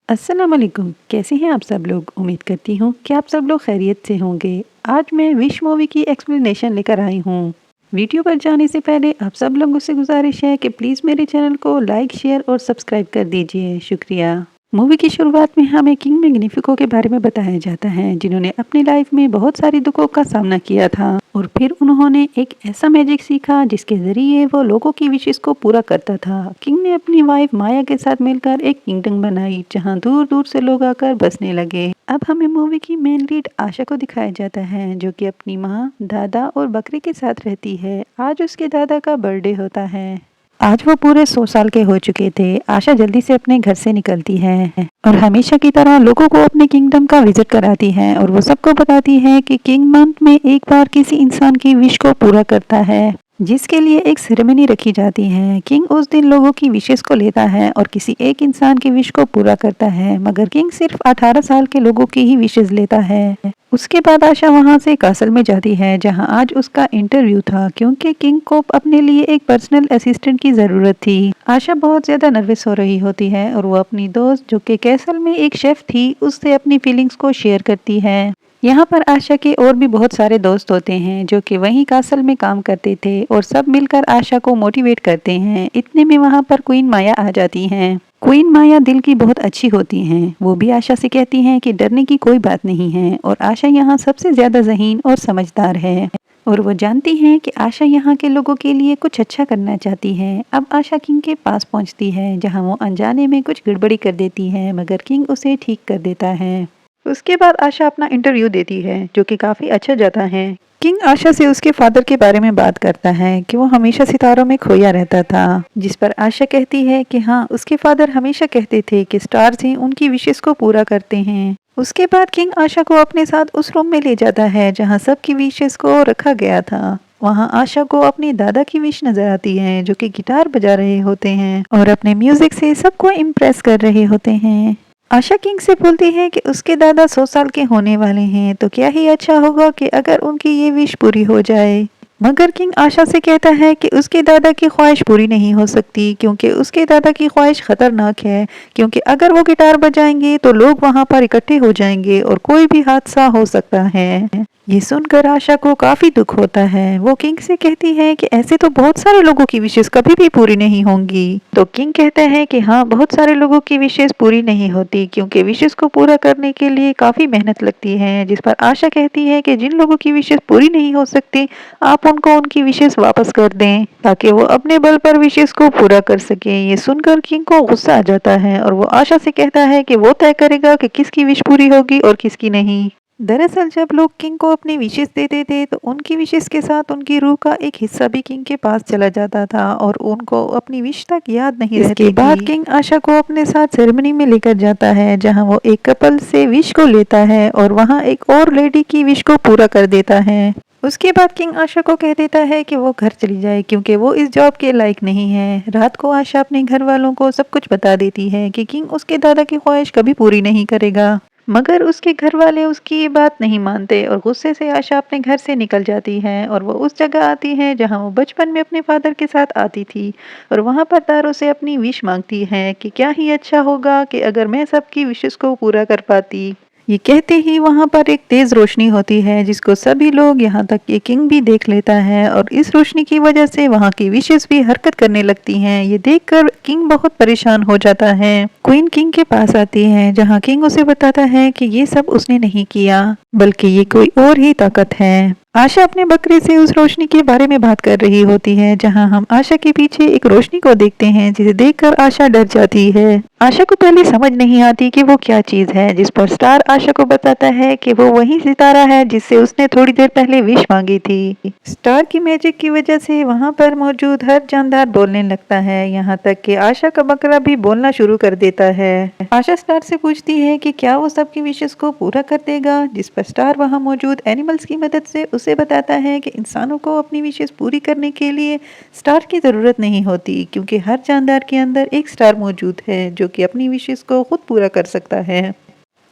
अस्सलाम वालेकुम। कैसे हैं आप सब लोग? उम्मीद करती हूँ कि आप सब लोग खैरियत से होंगे। आज मैं विश मूवी की एक्सप्लेनेशन लेकर आई हूँ। वीडियो पर जाने से पहले आप सब लोगों से गुजारिश है कि प्लीज़ मेरे चैनल को लाइक, शेयर और सब्सक्राइब कर दीजिए। शुक्रिया। मूवी की शुरुआत में हमें किंग मैग्निफिको के बारे में बताया जाता है, जिन्होंने अपनी लाइफ में बहुत सारी दुखों का सामना किया था और फिर उन्होंने एक ऐसा मैजिक सीखा जिसके जरिए वो लोगों की विशेष को पूरा करता था। किंग ने अपनी वाइफ माया के साथ मिलकर एक किंगडम बनाई जहां दूर दूर से लोग आकर बसने लगे। अब हमें मूवी की मेन लीड आशा को दिखाया जाता है, जो कि अपनी माँ, दादा और बकरी के साथ रहती है। आज उसके दादा का बर्थडे होता है। आज वो पूरे 100 साल के हो चुके थे। आशा जल्दी से अपने घर से निकलती है और हमेशा की तरह लोगों को अपने किंगडम का विजिट कराती है और वो सबको बताती है कि किंग मंथ में एक बार किसी इंसान की विश को पूरा करता है, जिसके लिए एक सेरेमनी रखी जाती है। किंग उस दिन लोगों की विशेष को लेता है और किसी एक इंसान की विश को पूरा करता है, मगर किंग सिर्फ 18 साल के लोगों की ही विशेष लेता है। उसके बाद आशा वहां से कासल में जाती है, जहां आज उसका इंटरव्यू था, क्योंकि किंग को अपने लिए एक पर्सनल असिस्टेंट की जरूरत थी। आशा बहुत ज्यादा नर्वस हो रही होती है और वो अपनी दोस्त, जो कि कैसल में एक शेफ थी, उससे अपनी फीलिंग्स को शेयर करती है। यहाँ पर आशा के और भी बहुत सारे दोस्त होते हैं जो कि वहीं कासल में काम करते थे और सब मिलकर आशा को मोटिवेट करते हैं। इतने में वहाँ पर क्वीन माया आ जाती हैं। क्वीन माया दिल की बहुत अच्छी होती हैं। वो भी आशा से कहती हैं कि डरने की कोई बात नहीं है और आशा यहाँ सबसे ज्यादा ज़हीन और समझदार है और वो जानती हैं कि आशा यहाँ के लोगों के लिए कुछ अच्छा करना चाहती है। अब आशा किंग के पास पहुँचती है, जहाँ वो अनजाने में कुछ गड़बड़ी कर देती है, मगर किंग उसे ठीक कर देता है। उसके बाद आशा अपना इंटरव्यू देती है, जो कि काफ़ी अच्छा जाता है। किंग आशा से उसके फादर के बारे में बात करता है कि वो हमेशा सितारों में खोया रहता था, जिस पर आशा कहती है कि हाँ, उसके फादर हमेशा कहते थे कि स्टार्स ही उनकी विशेष को पूरा करते हैं। उसके बाद किंग आशा को अपने साथ उस रूम में ले जाता है जहाँ सबकी विशेष को रखा गया था। वहाँ आशा को अपनी दादा की विश नजर आती है, जो कि गिटार बजा रहे होते हैं और अपने म्यूजिक से सबको इम्प्रेस कर रहे होते हैं। आशा किंग से बोलती है कि उसके दादा 100 साल के होने वाले हैं, तो क्या ही अच्छा होगा कि अगर उनकी ये विश पूरी हो जाए। मगर किंग आशा से कहता है कि उसके दादा की ख्वाहिश पूरी नहीं हो सकती, क्योंकि उसके दादा की ख्वाहिश खतरनाक है, क्योंकि अगर वो गिटार बजाएंगे तो लोग वहां पर इकट्ठे हो जाएंगे और कोई भी हादसा हो सकता है। ये सुनकर आशा को काफी दुख होता है। वो किंग से कहती है कि ऐसे तो बहुत सारे लोगों की विशेष कभी भी पूरी नहीं होंगी। तो किंग कहता है कि हाँ, बहुत सारे लोगों की विशेष पूरी नहीं होती, क्योंकि विशेष को पूरा करने के लिए काफी मेहनत लगती है। जिस पर आशा कहती है कि जिन लोगों की विशेष पूरी नहीं हो सकती, आप उनको उनकी विशेष वापस कर दें, ताकि वो अपने बल पर विशेष को पूरा कर सके। ये सुनकर किंग को गुस्सा आ जाता है और वो आशा से कहता है कि वो तय करेगा कि किसकी विश पूरी होगी और किसकी नहीं। दरअसल जब लोग किंग को अपनी विशेष देते थे, तो उनकी विशेष के साथ उनकी रूह का एक हिस्सा भी किंग के पास चला जाता था और उनको अपनी विश तक याद नहीं रहती थी। इसके बाद किंग आशा को अपने साथ सेरेमनी में लेकर जाता है, जहां वो एक कपल से विश को लेता है और वहां एक और लेडी की विश को पूरा कर देता है। उसके बाद किंग आशा को कह देता है कि वो घर चली जाए, क्योंकि वो इस जॉब के लायक नहीं है। रात को आशा अपने घर वालों को सब कुछ बता देती है कि किंग उसके दादा की ख्वाहिश कभी पूरी नहीं करेगा, मगर उसके घर वाले उसकी ये बात नहीं मानते और गुस्से से आशा अपने घर से निकल जाती है और वो उस जगह आती है जहां वो बचपन में अपने फादर के साथ आती थी और वहां पर तारों से अपनी विश मांगती है कि क्या ही अच्छा होगा कि अगर मैं सबकी विशेष को पूरा कर पाती। ये कहते ही वहां पर एक तेज रोशनी होती है, जिसको सभी लोग, यहाँ तक कि किंग भी देख लेता है और इस रोशनी की वजह से वहां की विशेष भी हरकत करने लगती हैं। ये देखकर किंग बहुत परेशान हो जाता है। क्वीन किंग के पास आती है, जहां किंग उसे बताता है कि ये सब उसने नहीं किया, बल्कि ये कोई और ही ताकत है। आशा अपने बकरे से उस रोशनी के बारे में बात कर रही होती है, जहां हम आशा के पीछे एक रोशनी को देखते हैं, जिसे देखकर आशा डर जाती है। आशा को पहले समझ नहीं आती कि वो क्या चीज है, जिस पर स्टार आशा को बताता है कि वो वही सितारा है जिससे उसने थोड़ी देर पहले विश मांगी थी। स्टार की मैजिक की वजह से वहां पर मौजूद हर जानदार बोलने लगता है, यहाँ तक कि आशा का बकरा भी बोलना शुरू कर देता है। आशा स्टार से पूछती है कि क्या वो सबकी विशेष को पूरा कर देगा, जिस पर स्टार वहां मौजूद एनिमल्स की मदद से उसे बताता है कि इंसानों को अपनी विशेष पूरी करने के लिए स्टार की जरूरत नहीं होती, क्योंकि हर जानदार के अंदर एक स्टार मौजूद है जो कि अपनी विशेष को खुद पूरा कर सकता है।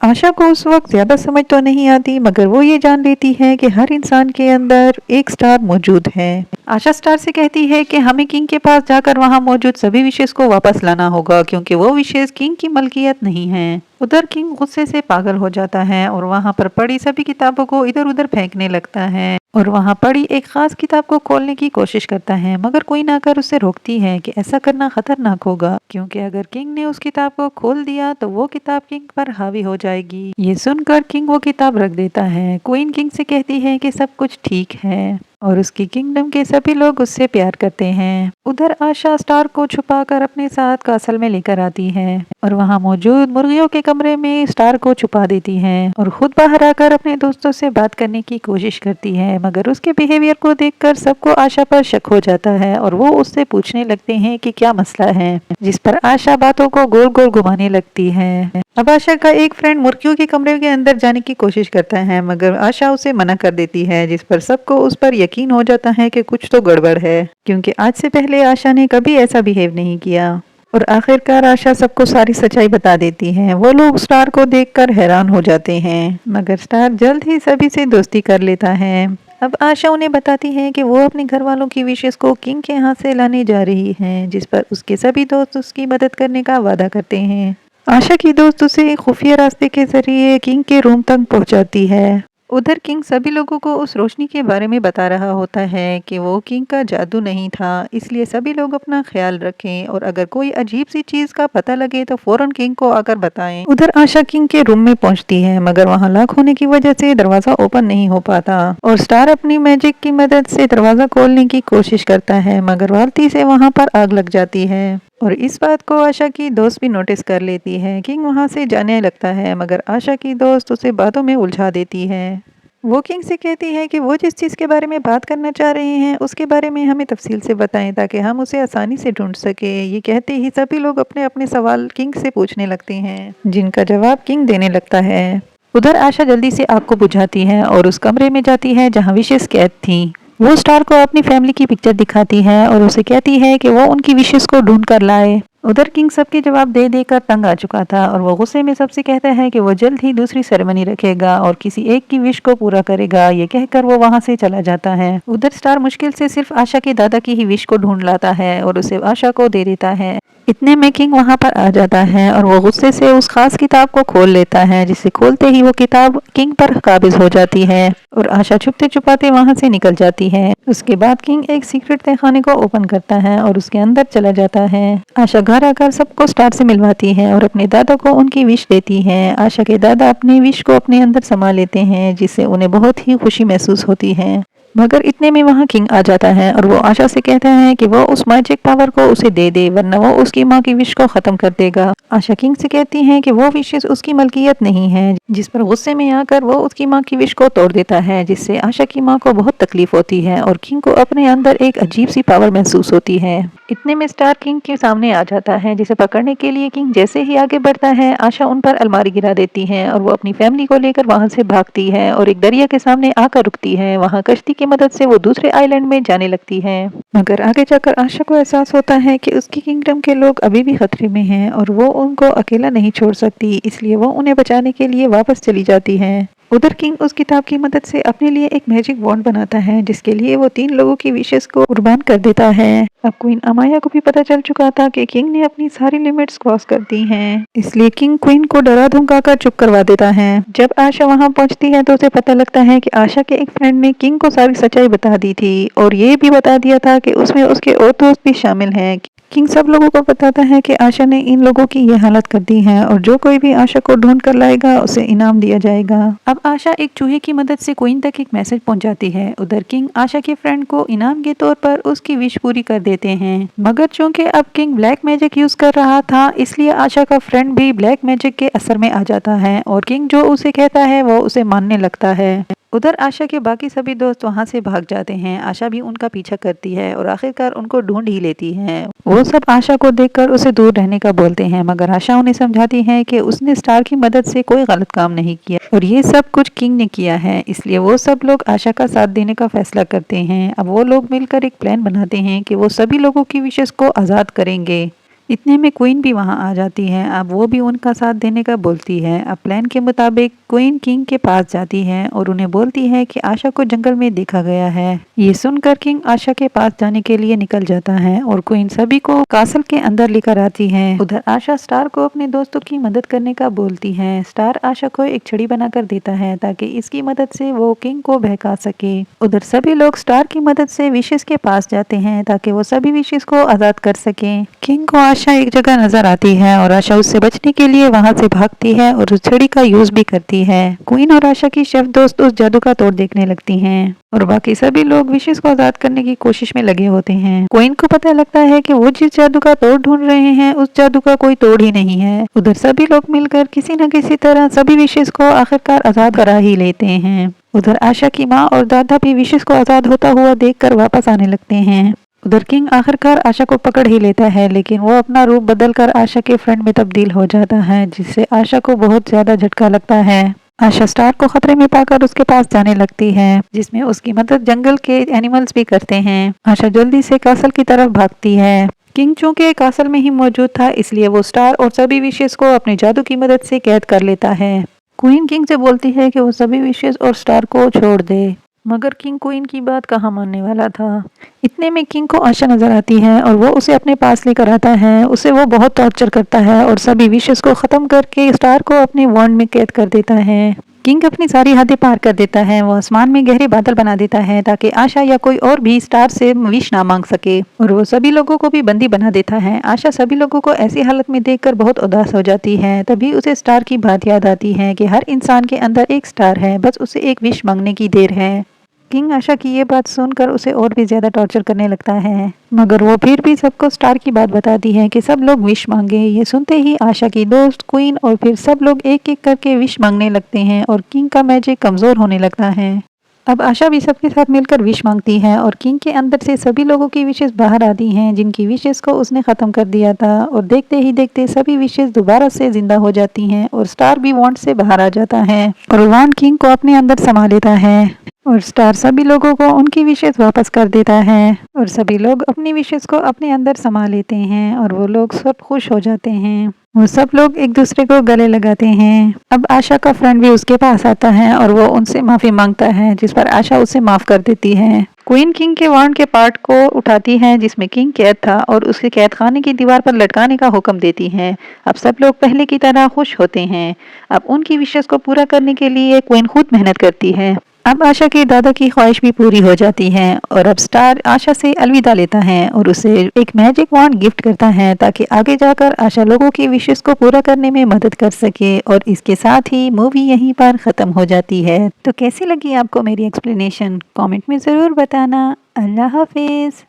आशा को उस वक्त ज्यादा समझ तो नहीं आती, मगर वो ये जान लेती है कि हर इंसान के अंदर एक स्टार मौजूद है। आशा स्टार से कहती है कि हमें किंग के पास जाकर वहां मौजूद सभी विशेष को वापस लाना होगा, क्योंकि वो विशेष किंग की मलकियत नहीं है। उधर किंग गुस्से से पागल हो जाता है और वहां पर पड़ी सभी किताबों को इधर उधर फेंकने लगता है और वहां पड़ी एक खास किताब को खोलने की कोशिश करता है, मगर क्वीन आकर उससे रोकती है कि ऐसा करना खतरनाक होगा, क्योंकि अगर किंग ने उस किताब को खोल दिया तो वो किताब किंग पर हावी हो जाएगी। ये सुनकर किंग वो किताब रख देता है। क्वीन किंग से कहती है कि सब कुछ ठीक है और उसकी किंगडम के सभी लोग उससे प्यार करते हैं। उधर आशा स्टार को छुपाकर अपने साथ कासल में लेकर आती है और वहां मौजूद मुर्गियों के कमरे में स्टार को छुपा देती है और खुद बाहर आकर अपने दोस्तों से बात करने की कोशिश करती है, मगर उसके बिहेवियर को देखकर सबको आशा पर शक हो जाता है और वो उससे पूछने लगते हैं कि क्या मसला है, जिस पर आशा बातों को गोल गोल घुमाने लगती है। अब आशा का एक फ्रेंड मुर्गियों के कमरे के अंदर जाने की कोशिश करता है, मगर आशा उसे मना कर देती है, जिस पर सबको उस पर यकीन हो जाता है कि कुछ तो गड़बड़ है, क्योंकि आज से पहले आशा ने कभी ऐसा बिहेव नहीं किया। और आखिरकार आशा सबको सारी सच्चाई बता देती है। वो लोग स्टार को देखकर हैरान हो जाते हैं, मगर स्टार जल्द ही सभी से दोस्ती कर लेता है। अब आशा उन्हें बताती है कि वो अपने घर वालों की विशेष को किंग के हाथ से लाने जा रही है, जिस पर उसके सभी दोस्त उसकी मदद करने का वादा करते हैं। आशा की दोस्त उसे एक खुफिया रास्ते के जरिए किंग के रूम तक पहुंचाती है। उधर किंग सभी लोगों को उस रोशनी के बारे में बता रहा होता है कि वो किंग का जादू नहीं था, इसलिए सभी लोग अपना ख्याल रखें और अगर कोई अजीब सी चीज का पता लगे तो फौरन किंग को आकर बताएं। उधर आशा किंग के रूम में पहुंचती है, मगर वहां लॉक होने की वजह से दरवाजा ओपन नहीं हो पाता और स्टार अपनी मैजिक की मदद से दरवाजा खोलने की कोशिश करता है, मगर गलती से वहां पर आग लग जाती है और इस बात को आशा की दोस्त भी नोटिस कर लेती है। किंग वहां से जाने लगता है, मगर आशा की दोस्त उसे बातों में उलझा देती है। वो किंग से कहती है कि वो जिस चीज़ के बारे में बात करना चाह रहे हैं उसके बारे में हमें तफसील से बताएं, ताकि हम उसे आसानी से ढूंढ सके। ये कहते ही सभी लोग अपने अपने सवाल किंग से पूछने लगते हैं, जिनका जवाब किंग देने लगता है। उधर आशा जल्दी से आग को बुझाती है और उस कमरे में जाती है जहाँ विशेष कैद थी। वो स्टार को अपनी फैमिली की पिक्चर दिखाती है और उसे कहती है कि वो उनकी विशेष को ढूंढ कर लाए। उधर किंग सबके जवाब दे देकर तंग आ चुका था और वो गुस्से में सबसे कहता है कि वो जल्द ही दूसरी सेरेमनी रखेगा और किसी एक की विश को पूरा करेगा। ये कहकर वो वहां से चला जाता है। उधर स्टार मुश्किल से सिर्फ आशा के दादा की ही विश को ढूंढ लाता है और उसे आशा को दे देता है। इतने में किंग वहां पर आ जाता है और वो गुस्से से उस खास किताब को खोल लेता है, जिसे खोलते ही वो किताब किंग पर काबिज हो जाती है और आशा छुपते छुपाते वहां से निकल जाती है। उसके बाद किंग एक सीक्रेट तहखाने को ओपन करता है और उसके अंदर चला जाता है। आशा घर आकर सबको स्टार से मिलवाती है और अपने दादा को उनकी विश देती है। आशा के दादा अपनी विश को अपने अंदर समा लेते हैं, जिससे उन्हें बहुत ही खुशी महसूस होती है। मगर इतने में वहाँ किंग आ जाता है और वो आशा से कहता है कि वो उस मैजिक पावर को उसे दे दे, वरना वो उसकी माँ की विश को खत्म कर देगा। आशा किंग से कहती है कि वो विशेष उसकी मलकियत नहीं है, जिस पर गुस्से में आकर वो उसकी माँ की विश को तोड़ देता है, जिससे आशा की माँ को बहुत तकलीफ होती है और किंग को अपने अंदर एक अजीब सी पावर महसूस होती है। इतने में स्टार किंग के सामने आ जाता है, जिसे पकड़ने के लिए किंग जैसे ही आगे बढ़ता है आशा उन पर अलमारी गिरा देती है और वो अपनी फैमिली को लेकर वहां से भागती है और एक दरिया के सामने आकर रुकती है। वहां कश्ती की मदद से वो दूसरे आइलैंड में जाने लगती है, मगर आगे जाकर आशा को एहसास होता है कि उसकी किंगडम के लोग अभी भी खतरे में हैं और वो उनको अकेला नहीं छोड़ सकती, इसलिए वो उन्हें बचाने के लिए वापस चली जाती है। उधर किंग उस किताब की मदद से अपने लिए एक मैजिक वॉन्ड बनाता है, जिसके लिए वो 3 लोगों की विशेष को कुर्बान कर देता है। अब क्वीन अमाया को भी पता चल चुका था कि किंग ने अपनी सारी लिमिट्स क्रॉस कर दी हैं, इसलिए किंग क्वीन को डरा धमकाकर चुप करवा देता है। जब आशा वहां पहुंचती है तो उसे पता लगता है कि आशा के एक फ्रेंड ने किंग को सारी सच्चाई बता दी थी और ये भी बता दिया था कि उसमें उसके और दोस्त भी शामिल हैं। किंग सब लोगों को बताता है कि आशा ने इन लोगों की ये हालत कर दी है और जो कोई भी आशा को ढूंढ कर लाएगा उसे इनाम दिया जाएगा। अब आशा एक चूहे की मदद से क्वीन तक एक मैसेज पहुंचाती है। उधर किंग आशा के फ्रेंड को इनाम के तौर पर उसकी विश पूरी कर देते हैं, मगर चूंकि अब किंग ब्लैक मैजिक यूज कर रहा था, इसलिए आशा का फ्रेंड भी ब्लैक मैजिक के असर में आ जाता है और किंग जो उसे कहता है वो उसे मानने लगता है। उधर आशा के बाकी सभी दोस्त वहां से भाग जाते हैं। आशा भी उनका पीछा करती है और आखिरकार उनको ढूंढ ही लेती है। वो सब आशा को देखकर उसे दूर रहने का बोलते हैं, मगर आशा उन्हें समझाती है कि उसने स्टार की मदद से कोई गलत काम नहीं किया और ये सब कुछ किंग ने किया है, इसलिए वो सब लोग आशा का साथ देने का फैसला करते हैं। अब वो लोग मिलकर एक प्लान बनाते हैं कि वो सभी लोगों की विशेष को आज़ाद करेंगे। इतने में क्वीन भी वहां आ जाती है। अब वो भी उनका साथ देने का बोलती है। अब प्लान के मुताबिक क्वीन किंग के पास जाती है और उन्हें बोलती है कि आशा को जंगल में देखा गया है। ये सुनकर किंग आशा के पास जाने के लिए निकल जाता है और क्वीन सभी को कासल के अंदर लेकर आती है। उधर आशा स्टार को अपने दोस्तों की मदद करने का बोलती है। स्टार आशा को एक छड़ी बनाकर देता है ताकि इसकी मदद से वो किंग को बहका सके। उधर सभी लोग स्टार की मदद से विशेष के पास जाते हैं ताकि वो सभी विशेष को आजाद कर सके। किंग को आशा एक जगह नजर आती है और आशा उससे बचने के लिए वहां से भागती है और उस छड़ी का यूज भी करती है। क्वीन और आशा की शेफ दोस्त उस जादू का तोड़ देखने लगती हैं और बाकी सभी लोग विशेष को आजाद करने की कोशिश में लगे होते हैं। क्वीन को पता लगता है कि वो जिस जादू का तोड़ ढूंढ रहे हैं उस जादू का कोई तोड़ ही नहीं है। उधर सभी लोग मिलकर किसी न किसी तरह सभी विशेष को आखिरकार आजाद करा ही लेते हैं। उधर आशा की माँ और दादा भी विशेष को आजाद होता हुआ देखकर वापस आने लगते हैं। उधर किंग आखिरकार आशा को पकड़ ही लेता है, लेकिन वो अपना रूप बदलकर आशा के फ्रेंड में तब्दील हो जाता है, जिससे आशा को बहुत ज्यादा झटका लगता है। आशा स्टार को खतरे में पाकर उसके पास जाने लगती है, जिसमें उसकी मदद जंगल के एनिमल्स भी करते हैं। आशा जल्दी से कासल की तरफ भागती है। किंग चूंकि कासल में ही मौजूद था, इसलिए वो स्टार और सभी विशेष को अपने जादू की मदद से कैद कर लेता है। क्वीन किंग से बोलती है कि वो सभी विशेष और स्टार को छोड़ दे, मगर किंग क्वीन की बात कहाँ मानने वाला था। इतने में किंग को आशा नजर आती है और वो उसे अपने पास लेकर आता है। उसे वो बहुत टॉर्चर करता है और सभी विशेष को खत्म करके स्टार को अपने वॉन्ड में कैद कर देता है। किंग अपनी सारी हदें पार कर देता है। वो आसमान में गहरे बादल बना देता है ताकि आशा या कोई और भी स्टार से विश ना मांग सके, और वो सभी लोगों को भी बंदी बना देता है। आशा सभी लोगों को ऐसी हालत में देखकर बहुत उदास हो जाती है। तभी उसे स्टार की बात याद आती है कि हर इंसान के अंदर एक स्टार है, बस उसे एक विश मांगने की देर है। किंग आशा की ये बात सुनकर उसे और भी ज्यादा टॉर्चर करने लगता है, मगर वो फिर भी सबको स्टार की बात बताती है कि सब लोग विश मांगे। ये सुनते ही आशा की दोस्त क्वीन और फिर सब लोग एक एक करके विश मांगने लगते हैं और किंग का मैजिक कमजोर होने लगता है। अब आशा भी सबके साथ मिलकर विश मांगती है और किंग के अंदर से सभी लोगों की विशेष बाहर आती हैं, जिनकी विशेष को उसने खत्म कर दिया था, और देखते ही देखते सभी विशेष दोबारा से जिंदा हो जाती हैं और स्टार भी वॉन्ड से बाहर आ जाता है और वॉन्ड किंग को अपने अंदर समा लेता है और स्टार सभी लोगों को उनकी विशेष वापस कर देता है और सभी लोग अपनी विशेष को अपने अंदर समा लेते हैं और वो लोग सब खुश हो जाते हैं। वो सब लोग एक दूसरे को गले लगाते हैं। अब आशा का फ्रेंड भी उसके पास आता है और वो उनसे माफी मांगता है, जिस पर आशा उसे माफ कर देती है। क्वीन किंग के वांड के पार्ट को उठाती है जिसमें किंग कैद था और उसके कैद खाने की दीवार पर लटकाने का हुक्म देती है। अब सब लोग पहले की तरह खुश होते हैं। अब उनकी विशेष को पूरा करने के लिए क्वीन खुद मेहनत करती है। अब आशा के दादा की ख्वाहिश भी पूरी हो जाती है और अब स्टार आशा से अलविदा लेता है और उसे एक मैजिक वॉन्ड गिफ्ट करता है ताकि आगे जाकर आशा लोगों की विशेष को पूरा करने में मदद कर सके। और इसके साथ ही मूवी यहीं पर खत्म हो जाती है। तो कैसी लगी आपको मेरी एक्सप्लेनेशन? कमेंट में ज़रूर बताना। अल्लाह हाफिज़।